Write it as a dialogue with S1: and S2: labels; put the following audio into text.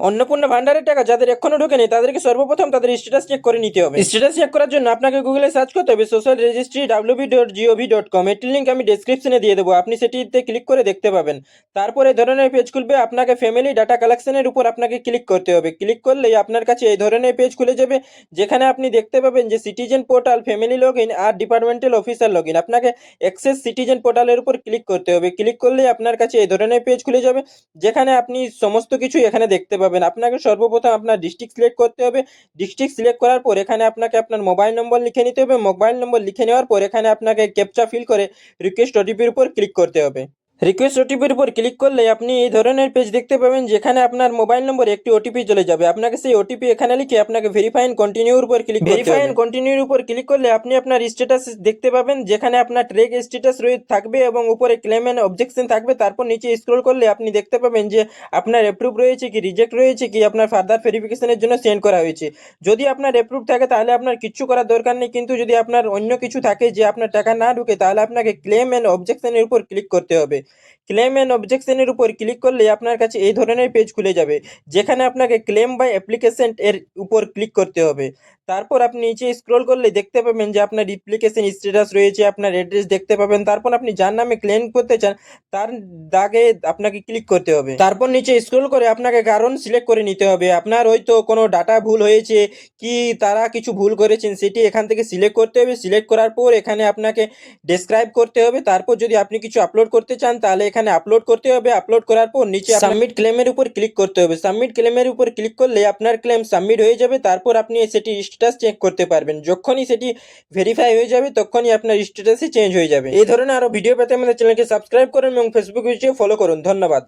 S1: অন্নপূর্ণা ভান্ডারের টাকা যাদের এখনো ঢোকেনি তাদেরকে সর্বপ্রথম তাদের স্ট্যাটাস চেক করে নিতে হবে। স্ট্যাটাস চেক করার জন্য আপনাকে গুগলে সার্চ করতে হবে সোশ্যাল রেজিস্ট্রি www.gov.com। এটির লিঙ্ক আমি ডেসক্রিপশনে দিয়ে দেবো, আপনি সেটিতে ক্লিক করে দেখতে পাবেন। তারপর এই ধরনের পেজ খুলবে, আপনাকে ফ্যামিলি ডাটা কালেকশনের উপর আপনাকে ক্লিক করতে হবে। ক্লিক করলেই আপনার কাছে এই ধরনের পেজ খুলে যাবে, যেখানে আপনি দেখতে পাবেন যে citizen portal, family log in আর ডিপার্টমেন্টাল অফিসার লগ ইন। আপনাকে অ্যাক্সেস সিটিজেন পোর্টালের উপর ক্লিক করতে হবে। ক্লিক করলেই আপনার কাছে এই ধরনের পেজ খুলে যাবে, যেখানে আপনি সমস্ত কিছু এখানে দেখতে পাবেন। আপনাকে সর্বপ্রথম আপনার ডিস্ট্রিক্ট সিলেক্ট করতে হবে। ডিস্ট্রিক্ট সিলেক্ট করার পর এখানে আপনাকে আপনার মোবাইল নম্বর লিখে নিতে হবে। মোবাইল নম্বর লিখে নেওয়ার পর এখানে আপনাকে ক্যাপচা ফিল করে রিকোয়েস্ট ওটিপির উপর ক্লিক করতে হবে। রিকোয়েস্ট ওটিপির উপর ক্লিক করলে আপনি এই ধরনের পেজ দেখতে পাবেন, যেখানে আপনার মোবাইল নম্বরে একটি ওটিপি চলে যাবে। আপনাকে সেই ওটিপি এখানে লিখে আপনাকে ভেরিফাই এন্ড কন্টিনিউর উপর ক্লিক করতে হবে। ভেরিফাই এন্ড কন্টিনিউর উপর ক্লিক করলে আপনি আপনার স্ট্যাটাস দেখতে পাবেন, যেখানে আপনার ট্র্যাক স্ট্যাটাস থাকবে এবং উপরে ক্লেম এন্ড অবজেকশন থাকবে। তারপর নিচে স্ক্রল করলে আপনি দেখতে পাবেন যে আপনার অ্যাপ্রুভ রয়েছে কি রিজেক্ট রয়েছে কি আপনার ফার্দার ভেরিফিকেশনের জন্য সেন্ড করা হয়েছে। যদি আপনার অ্যাপ্রুভ থাকে তাহলে আপনার কিচ্ছু করার দরকার নেই, কিন্তু যদি আপনার অন্য কিছু থাকে যে আপনার টাকা না ঢুকে, তাহলে আপনাকে ক্লেম এন্ড অবজেকশনের উপর ক্লিক করতে হবে। ক্লেম এন্ড অবজেকশনের উপর ক্লিক করলে আপনার কাছে এই ধরনের পেজ খুলে যাবে, যেখানে আপনাকে ক্লেম বাই অ্যাপ্লিকেশন এর উপর ক্লিক করতে হবে। তারপর আপনি নিচে স্ক্রল করলে দেখতে পাবেন যে আপনার অ্যাপ্লিকেশন স্ট্যাটাস রয়েছে, আপনার অ্যাড্রেস দেখতে পাবেন। তারপর আপনি যার নামে ক্লেম করতে চান তার দাগে আপনাকে ক্লিক করতে হবে। তারপর নিচে স্ক্রল করে আপনাকে কারণ সিলেক্ট করে নিতে হবে। আপনার হয়তো কোনো ডাটা ভুল হয়েছে কি তারা কিছু ভুল করেছেন, সেটি এখান থেকে সিলেক্ট করতে হবে। সিলেক্ট করার পর এখানে আপনাকে ডেসক্রাইব করতে হবে। তারপর যদি আপনি কিছু আপলোড করতে চান তাহলে এখানে আপলোড করতে হবে। আপলোড করার পর নিচে সাবমিট ক্লেমের উপর ক্লিক করতে হবে। সাবমিট ক্লেমের উপর ক্লিক করলে আপনার ক্লেম সাবমিট হয়ে যাবে। তারপর আপনি সেটি স্ট্যাটাস চেক করতে পারবেন। যখনই সেটি ভেরিফাই হয়ে যাবে তখনই আপনার স্ট্যাটাসই চেঞ্জ হয়ে যাবে। এই ধরনের আরো ভিডিও পেতে আমাদের চ্যানেলকে সাবস্ক্রাইব করুন এবং ফেসবুক পেজে ফলো করুন। ধন্যবাদ।